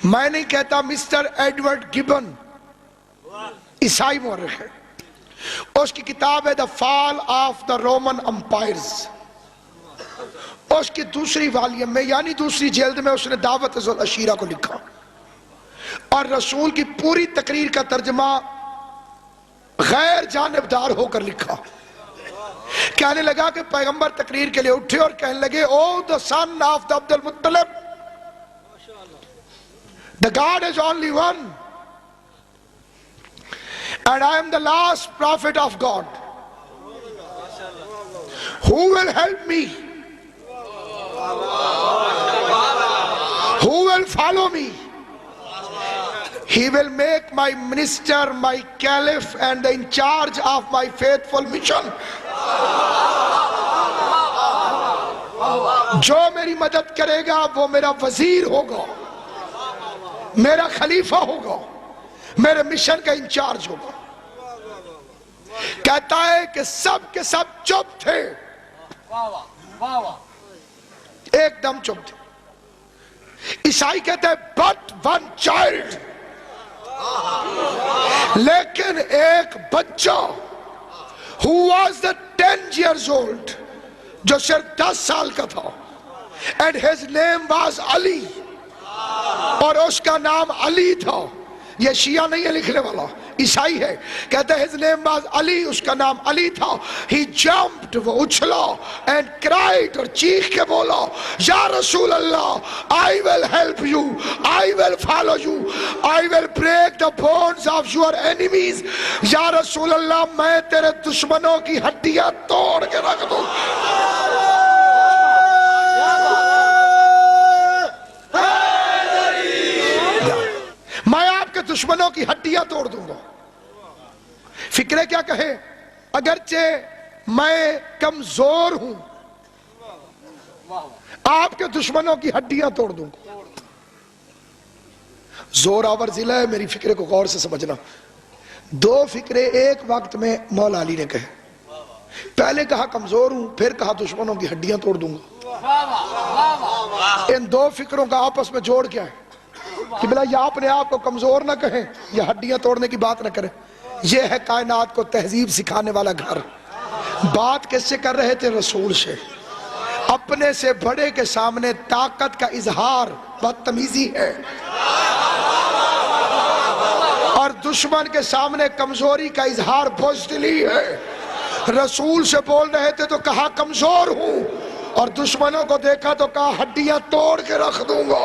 मैं नहीं कहता, मिस्टर एडवर्ड गिबन ईसाई मौरख है, उसकी किताब है the fall of the Roman empires. उसकी दूसरी वॉल्यूम में यानी दूसरी जिल्द में उसने दावत अल अशीरा को लिखा और रसूल की पूरी तकरीर का तर्जमा गैर जानिबदार होकर लिखा। कहने लगा कि पैगंबर तकरीर के लिए उठे और कहने लगे, O the son of the Abdul Muttalib, the God is only one and I am the last prophet of God. Who will help me? Who will follow me? He will make my minister, my caliph, and the in charge of my faithful mission. जो मेरी मदद करेगा वो मेरा वजीर होगा, मेरा खलीफा होगा, मेरे मिशन का इंचार्ज होगा। कहता है कि सब के सब चुप थे, एकदम चुप थे। ईसाई कहते हैं बट वन चाइल्ड, लेकिन एक बच्चा who was the 10 years old, जो सिर्फ 10 साल का था, and his name was Ali, और उसका नाम अली था। ये शिया नहीं है लिखने वाला, ईसाई है। कहते हैं his name was अली, उसका नाम अली था। he jumped, वो उछला, and cried, और चीख के बोला, या रसूल अल्लाह, I will help you, I will follow you, I will break the bones of your enemies। या रसूल अल्लाह, मैं तेरे दुश्मनों की हड्डियां तोड़ के रख दूं। मैं आपके दुश्मनों की हड्डियां तोड़ दूंगा। फिक्रे क्या कहे, अगरचे मैं कमजोर हूं, आपके दुश्मनों की हड्डियां तोड़ दूंगा। जोरावर जिला है, मेरी फिक्रे को गौर से समझना। दो फिक्रे एक वक्त में मौला अली ने कहे, पहले कहा कमजोर हूं, फिर कहा दुश्मनों की हड्डियां तोड़ दूंगा। इन दो फिक्रों का आपस में जोड़ क्या है कि भला या अपने आप को कमजोर ना कहे या हड्डियां तोड़ने की बात ना करे। यह है कायनात को तहजीब सिखाने वाला घर। बात किससे कर रहे थे? रसूल से। अपने से बड़े के सामने ताकत का इजहार बदतमीजी है, और दुश्मन के सामने कमजोरी का इजहार बुज़दिली है। रसूल से बोल रहे थे तो कहा कमजोर हूं, और दुश्मनों को देखा तो कहा हड्डियां तोड़ के रख दूंगा।